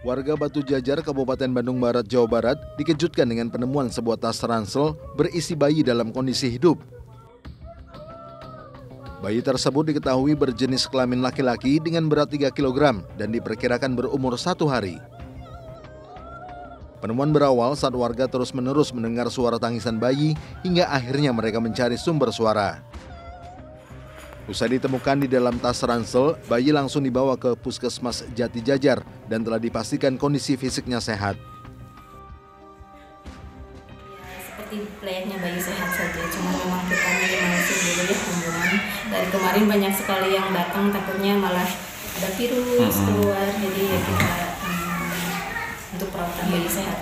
Warga Batu Jajar, Kabupaten Bandung Barat, Jawa Barat dikejutkan dengan penemuan sebuah tas ransel berisi bayi dalam kondisi hidup. Bayi tersebut diketahui berjenis kelamin laki-laki dengan berat 3 kg dan diperkirakan berumur 1 hari. Penemuan berawal saat warga terus-menerus mendengar suara tangisan bayi hingga akhirnya mereka mencari sumber suara. Usai ditemukan di dalam tas ransel, bayi langsung dibawa ke Puskesmas Jati Jajar dan telah dipastikan kondisi fisiknya sehat. Seperti layaknya bayi sehat saja, cuma memang kita minimalisir dulu ya kandungan. Dari kemarin banyak sekali yang datang takutnya malah ada virus keluar, jadi ya kita untuk perawatan bayi sehat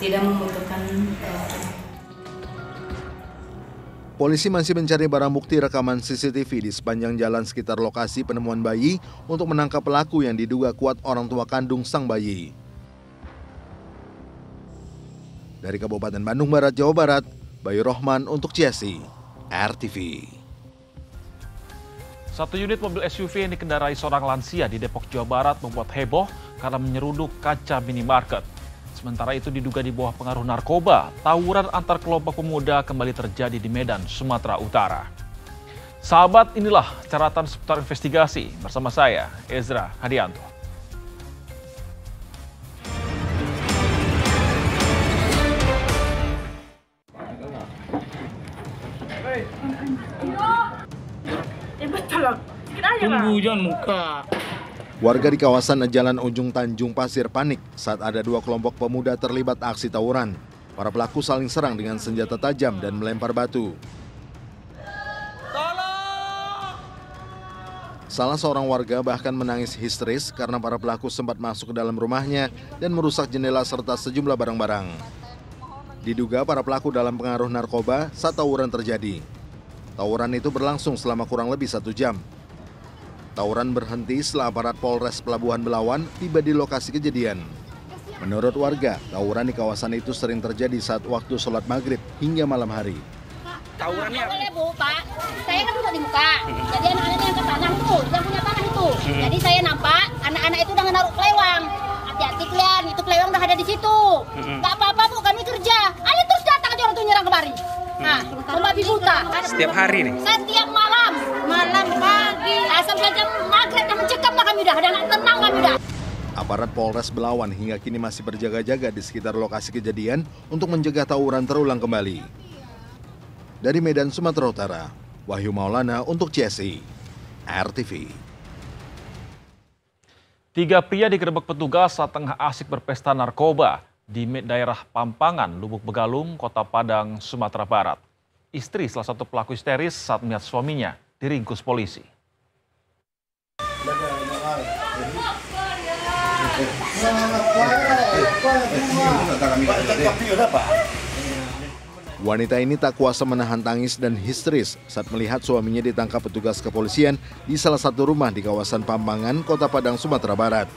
tidak membutuhkan Polisi masih mencari barang bukti rekaman CCTV di sepanjang jalan sekitar lokasi penemuan bayi untuk menangkap pelaku yang diduga kuat orang tua kandung sang bayi. Dari Kabupaten Bandung Barat, Jawa Barat, Bayu Rohman untuk CSI, RTV. Satu unit mobil SUV yang dikendarai seorang lansia di Depok, Jawa Barat membuat heboh karena menyeruduk kaca minimarket. Sementara itu diduga di bawah pengaruh narkoba, tawuran antar kelompok pemuda kembali terjadi di Medan, Sumatera Utara. Sahabat, inilah catatan seputar investigasi bersama saya, Ezra Hadianto. Tunggu, jangan muka. Warga di kawasan Jalan Ujung Tanjung Pasir panik saat ada 2 kelompok pemuda terlibat aksi tawuran. Para pelaku saling serang dengan senjata tajam dan melempar batu. Salah seorang warga bahkan menangis histeris karena para pelaku sempat masuk ke dalam rumahnya dan merusak jendela serta sejumlah barang-barang. Diduga para pelaku dalam pengaruh narkoba saat tawuran terjadi. Tawuran itu berlangsung selama kurang lebih 1 jam. Tawuran berhenti setelah aparat Polres Pelabuhan Belawan tiba di lokasi kejadian. Menurut warga, tawuran di kawasan itu sering terjadi saat waktu sholat maghrib hingga malam hari. Tawurannya boleh Bu, Pak. Saya kan duduk di muka. Jadi anak-anaknya yang ke tanah tuh, yang punya tanah itu. Jadi saya nampak anak-anak itu udah naruh kelewang. Hati-hati kalian, itu kelewang udah ada di situ. Gak apa-apa Bu, kami kerja. Ali terus datang aja orang tuh nyerang kemari. Nah, membabi buta. Setiap hari nih? Setiap malam, pagi. Asal saja maghrib dan mencekam lah kami udah. Dan tenang kami udah. Aparat Polres Belawan hingga kini masih berjaga-jaga di sekitar lokasi kejadian untuk mencegah tawuran terulang kembali. Dari Medan, Sumatera Utara, Wahyu Maulana untuk CSI, RTV. 3 pria digerebek petugas saat tengah asik berpesta narkoba di daerah Pampangan, Lubuk Begalung, Kota Padang, Sumatera Barat. Istri salah satu pelaku histeris saat melihat suaminya diringkus polisi. Wanita ini tak kuasa menahan tangis dan histeris saat melihat suaminya ditangkap petugas kepolisian di salah satu rumah di kawasan Pampangan, Kota Padang, Sumatera Barat.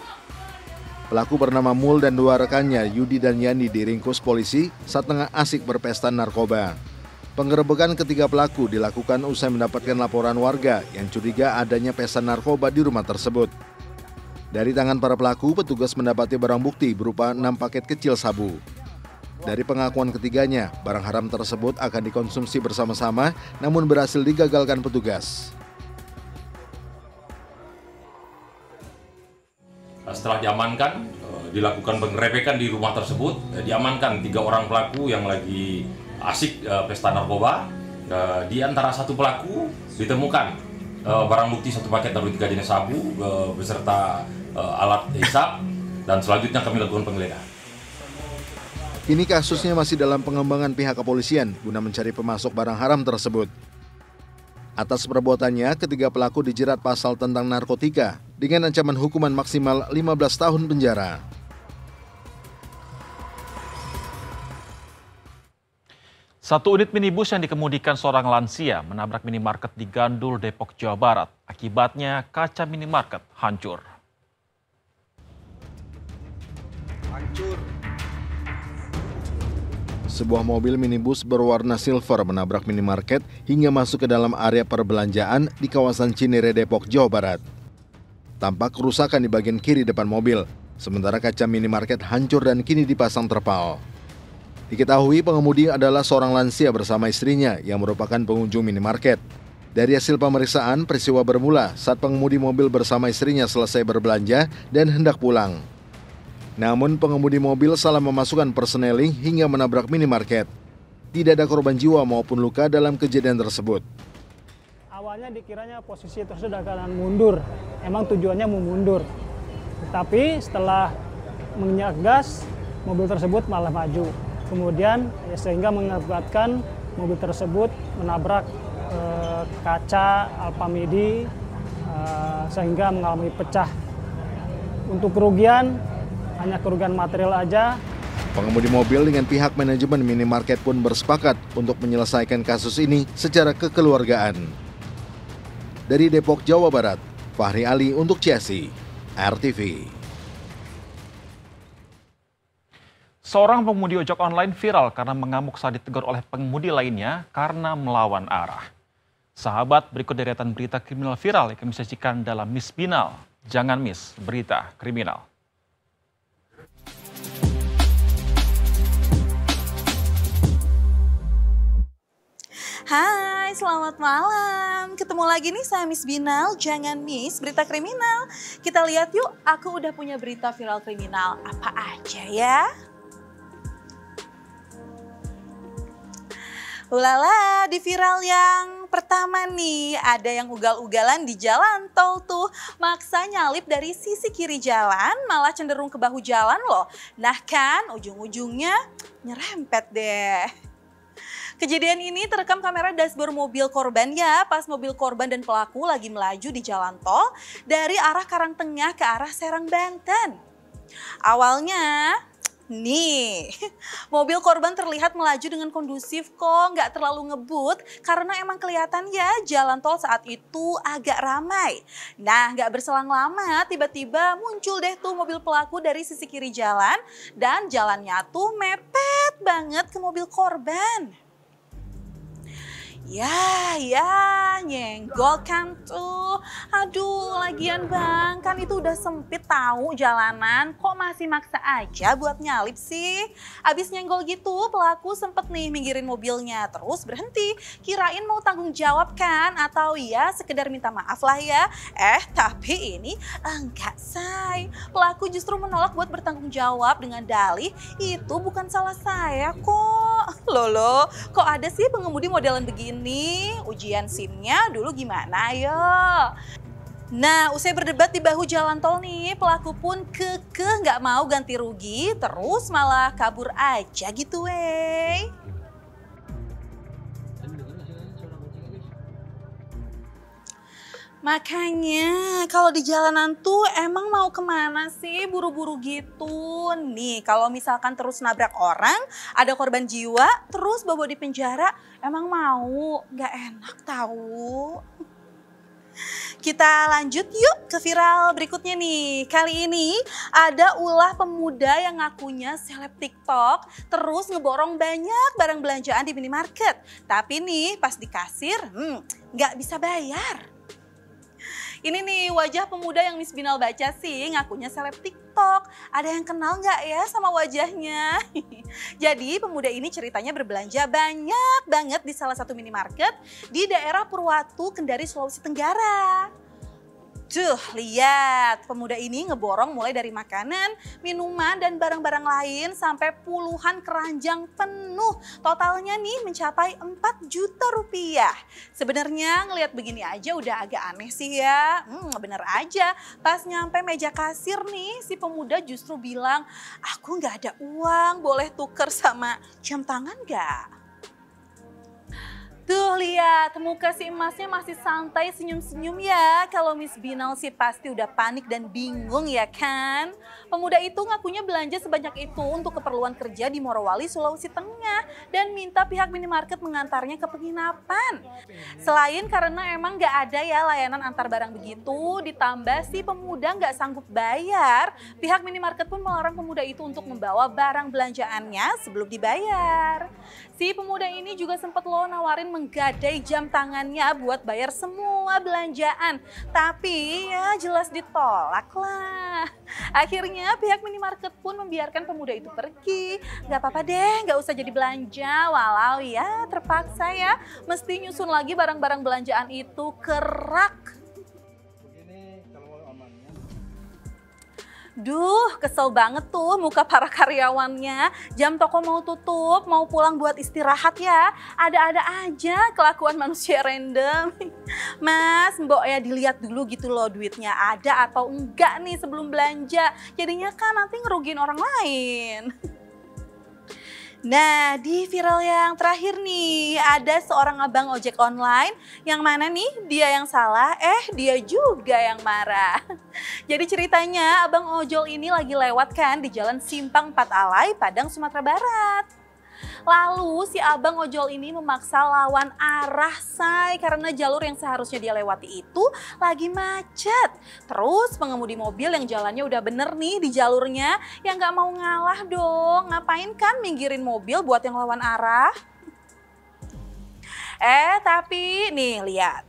Pelaku bernama Mul dan 2 rekannya, Yudi dan Yani, diringkus polisi saat tengah asik berpesta narkoba. Penggerebekan ketiga pelaku dilakukan usai mendapatkan laporan warga yang curiga adanya pesta narkoba di rumah tersebut. Dari tangan para pelaku, petugas mendapati barang bukti berupa 6 paket kecil sabu. Dari pengakuan ketiganya, barang haram tersebut akan dikonsumsi bersama-sama namun berhasil digagalkan petugas. Setelah diamankan, dilakukan penggerebekan di rumah tersebut, diamankan 3 orang pelaku yang lagi asik pesta narkoba. Di antara 1 pelaku ditemukan barang bukti 1 paket narkotika jenis sabu beserta alat hisap, dan selanjutnya kami lakukan penggeledahan. Kini kasusnya masih dalam pengembangan pihak kepolisian guna mencari pemasok barang haram tersebut. Atas perbuatannya, ketiga pelaku dijerat pasal tentang narkotika dengan ancaman hukuman maksimal 15 tahun penjara. Satu unit minibus yang dikemudikan seorang lansia menabrak minimarket di Gandul, Depok, Jawa Barat. Akibatnya kaca minimarket hancur. sebuah mobil minibus berwarna silver menabrak minimarket hingga masuk ke dalam area perbelanjaan di kawasan Cinere, Depok, Jawa Barat. Tampak kerusakan di bagian kiri depan mobil, sementara kaca minimarket hancur dan kini dipasang terpal. Diketahui pengemudi adalah seorang lansia bersama istrinya yang merupakan pengunjung minimarket. Dari hasil pemeriksaan, peristiwa bermula saat pengemudi mobil bersama istrinya selesai berbelanja dan hendak pulang. Namun pengemudi mobil salah memasukkan persneling hingga menabrak minimarket. Tidak ada korban jiwa maupun luka dalam kejadian tersebut. Awalnya dikiranya posisi tersebut akan mundur, emang tujuannya mau mundur. Tetapi setelah menginjak gas, mobil tersebut malah maju. Kemudian sehingga mengakibatkan mobil tersebut menabrak kaca Alpamidi sehingga mengalami pecah. Untuk kerugian, hanya kerugian material aja. Pengemudi mobil dengan pihak manajemen minimarket pun bersepakat untuk menyelesaikan kasus ini secara kekeluargaan. Dari Depok, Jawa Barat, Fahri Ali untuk CSI, RTV. Seorang pengemudi ojek online viral karena mengamuk saat ditegur oleh pengemudi lainnya karena melawan arah. Sahabat, berikut deretan berita kriminal viral yang kami sajikan dalam Miss Binal. Jangan miss berita kriminal. Hai, selamat malam. Ketemu lagi nih saya Miss Binal, jangan miss berita kriminal. Kita lihat yuk, aku udah punya berita viral kriminal. Apa aja ya? Ulala, di viral yang pertama nih, ada yang ugal-ugalan di jalan tol tuh. Maksa nyalip dari sisi kiri jalan, malah cenderung ke bahu jalan loh. Nah kan, ujung-ujungnya nyerempet deh. Kejadian ini terekam kamera dashboard mobil korban ya, pas mobil korban dan pelaku lagi melaju di jalan tol dari arah Karangtengah ke arah Serang, Banten. Awalnya, nih, mobil korban terlihat melaju dengan kondusif kok, nggak terlalu ngebut karena emang kelihatan ya jalan tol saat itu agak ramai. Nah, nggak berselang lama tiba-tiba muncul deh tuh mobil pelaku dari sisi kiri jalan dan jalannya tuh mepet banget ke mobil korban. Ya, nyenggol kan tuh. Aduh, lagian bang, kan itu udah sempit tahu jalanan, kok masih maksa aja buat nyalip sih? Abis nyenggol gitu, pelaku sempet nih minggirin mobilnya, terus berhenti. Kirain mau tanggung jawab kan? Atau ya sekedar minta maaf lah ya. Tapi ini enggak, say. Pelaku justru menolak buat bertanggung jawab dengan dalih, itu bukan salah saya kok. Loh, kok ada sih pengemudi modelan begini? Ujian SIM-nya dulu gimana ayo. Nah, usai berdebat di bahu jalan tol nih, pelaku pun kekeh nggak mau ganti rugi, terus malah kabur aja gitu wey. Makanya kalau di jalanan tuh emang mau kemana sih buru-buru gitu? Nih kalau misalkan terus nabrak orang, ada korban jiwa, terus bawa di penjara, emang mau? Gak enak tahu. Kita lanjut yuk ke viral berikutnya nih. Kali ini ada ulah pemuda yang ngakunya seleb TikTok terus ngeborong banyak barang belanjaan di minimarket. Tapi nih pas di kasir gak bisa bayar. Ini nih wajah pemuda yang Miss Binal baca sih ngakunya seleb TikTok. Ada yang kenal nggak ya sama wajahnya? Jadi pemuda ini ceritanya berbelanja banyak banget di salah satu minimarket di daerah Purwatu, Kendari, Sulawesi Tenggara. Tuh, lihat, pemuda ini ngeborong mulai dari makanan, minuman, dan barang-barang lain sampai puluhan keranjang penuh. Totalnya nih mencapai 4 juta rupiah. Sebenarnya ngelihat begini aja udah agak aneh sih ya. Bener aja, pas nyampe meja kasir nih, si pemuda justru bilang, aku nggak ada uang, boleh tuker sama jam tangan nggak? Tuh lihat, muka si emasnya masih santai senyum-senyum ya. Kalau Miss Binal sih pasti udah panik dan bingung ya kan. Pemuda itu ngakunya belanja sebanyak itu untuk keperluan kerja di Morowali, Sulawesi Tengah. Dan minta pihak minimarket mengantarnya ke penginapan. Selain karena emang gak ada ya layanan antar barang begitu, ditambah si pemuda gak sanggup bayar. Pihak minimarket pun melarang pemuda itu untuk membawa barang belanjaannya sebelum dibayar. Si pemuda ini juga sempat loh nawarin menggadai jam tangannya buat bayar semua belanjaan. Tapi ya jelas ditolak lah. Akhirnya pihak minimarket pun membiarkan pemuda itu pergi. Gak apa-apa deh, gak usah jadi belanja. Walau ya terpaksa ya mesti nyusun lagi barang-barang belanjaan itu ke rak. Duh, kesel banget tuh muka para karyawannya. Jam toko mau tutup, mau pulang buat istirahat ya. Ada-ada aja kelakuan manusia random. Mas, mbok ya dilihat dulu gitu loh duitnya ada atau enggak nih sebelum belanja. Jadinya kan nanti ngerugiin orang lain. Nah, di viral yang terakhir nih, ada seorang abang ojek online yang mana nih dia yang salah, dia juga yang marah. Jadi ceritanya abang ojol ini lagi lewat kan di Jalan Simpang 4 Alai, Padang, Sumatera Barat. Lalu si abang ojol ini memaksa lawan arah say karena jalur yang seharusnya dia lewati itu lagi macet. Terus pengemudi mobil yang jalannya udah bener nih di jalurnya yang gak mau ngalah dong. Ngapain kan minggirin mobil buat yang lawan arah? Tapi nih lihat.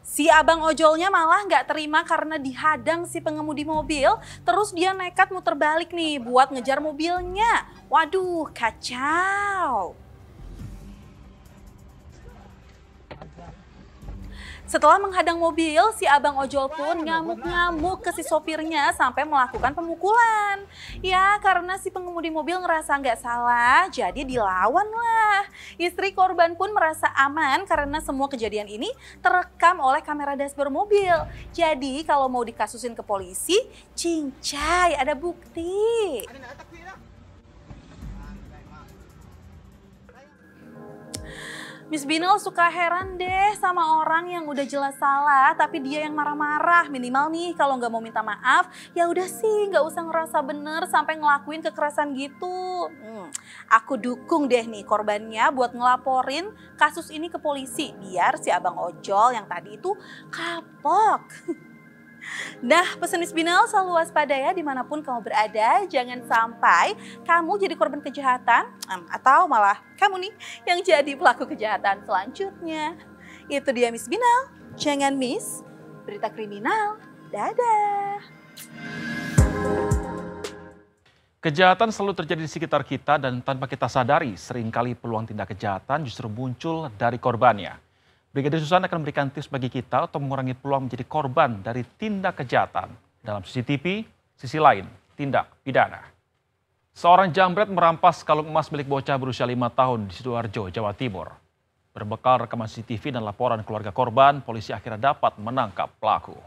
Si abang ojolnya malah nggak terima karena dihadang si pengemudi mobil. Terus dia nekat muter balik nih buat ngejar mobilnya. Waduh, kacau. Setelah menghadang mobil, si abang ojol pun ngamuk-ngamuk ke si sopirnya sampai melakukan pemukulan. Ya karena si pengemudi mobil ngerasa nggak salah, jadi dilawan lah. Istri korban pun merasa aman karena semua kejadian ini terekam oleh kamera dashboard mobil. Jadi kalau mau dikasusin ke polisi, cincai ada bukti. Miss Binal suka heran deh sama orang yang udah jelas salah tapi dia yang marah-marah. Minimal nih kalau nggak mau minta maaf ya udah sih nggak usah ngerasa bener sampai ngelakuin kekerasan gitu. Aku dukung deh nih korbannya buat ngelaporin kasus ini ke polisi biar si abang ojol yang tadi itu kapok. Nah, pesan Miss Binal selalu waspada ya dimanapun kamu berada. Jangan sampai kamu jadi korban kejahatan atau malah kamu nih yang jadi pelaku kejahatan selanjutnya. Itu dia Miss Binal. Jangan miss berita kriminal. Dadah. Kejahatan selalu terjadi di sekitar kita dan tanpa kita sadari seringkali peluang tindak kejahatan justru muncul dari korbannya. Brigadir Susan akan memberikan tips bagi kita untuk mengurangi peluang menjadi korban dari tindak kejahatan. Dalam CCTV, sisi lain, tindak pidana. Seorang jambret merampas kalung emas milik bocah berusia 5 tahun di Sidoarjo, Jawa Timur. Berbekal rekaman CCTV dan laporan keluarga korban, polisi akhirnya dapat menangkap pelaku.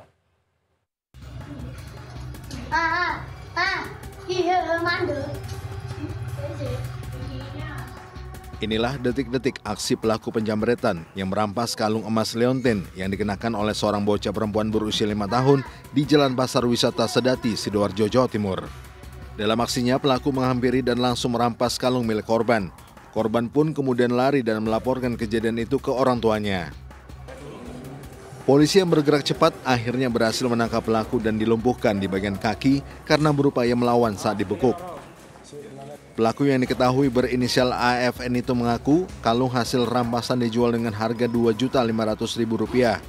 Inilah detik-detik aksi pelaku penjambretan yang merampas kalung emas leontin yang dikenakan oleh seorang bocah perempuan berusia 5 tahun di Jalan Pasar Wisata Sedati, Sidoarjo, Jawa Timur. Dalam aksinya, pelaku menghampiri dan langsung merampas kalung milik korban. Korban pun kemudian lari dan melaporkan kejadian itu ke orang tuanya. Polisi yang bergerak cepat akhirnya berhasil menangkap pelaku dan dilumpuhkan di bagian kaki karena berupaya melawan saat dibekuk. Pelaku yang diketahui berinisial AFN itu mengaku kalung hasil rampasan dijual dengan harga Rp2.500.000.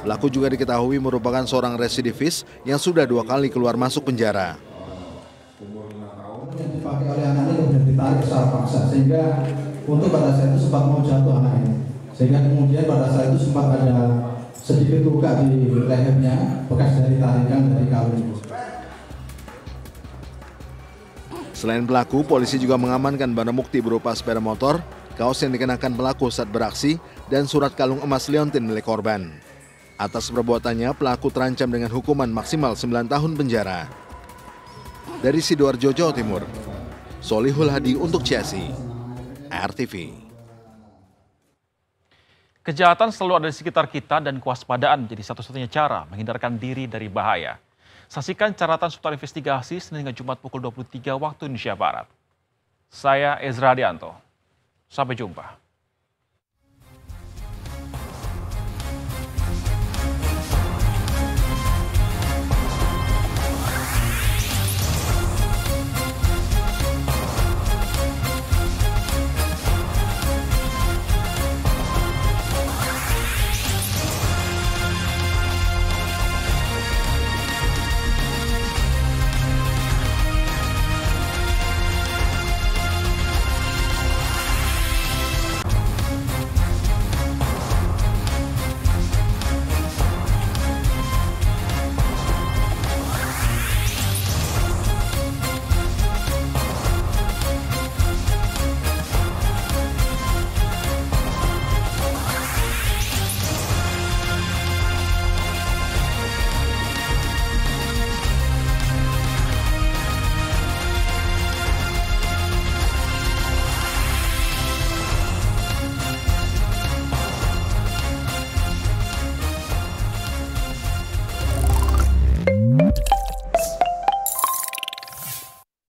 Pelaku juga diketahui merupakan seorang residivis yang sudah 2 kali keluar masuk penjara. Yang dipakai oleh anak ini kemudian ditarik secara paksa sehingga untuk pada saat itu sempat mau jatuh anak ini. Sehingga kemudian pada saat itu sempat ada sedikit luka di lehernya bekas dari tarikan dari kalung itu. Selain pelaku, polisi juga mengamankan barang bukti berupa sepeda motor, kaos yang dikenakan pelaku saat beraksi, dan surat kalung emas leontin milik korban. Atas perbuatannya, pelaku terancam dengan hukuman maksimal 9 tahun penjara. Dari Sidoarjo, Jawa Timur, Solihul Hadi untuk CSI, RTV. Kejahatan selalu ada di sekitar kita dan kewaspadaan menjadi satu-satunya cara menghindarkan diri dari bahaya. Saksikan caratan seputar investigasi Senin hingga Jumat pukul 23 waktu Indonesia Barat. Saya Ezra Dianto. Sampai jumpa.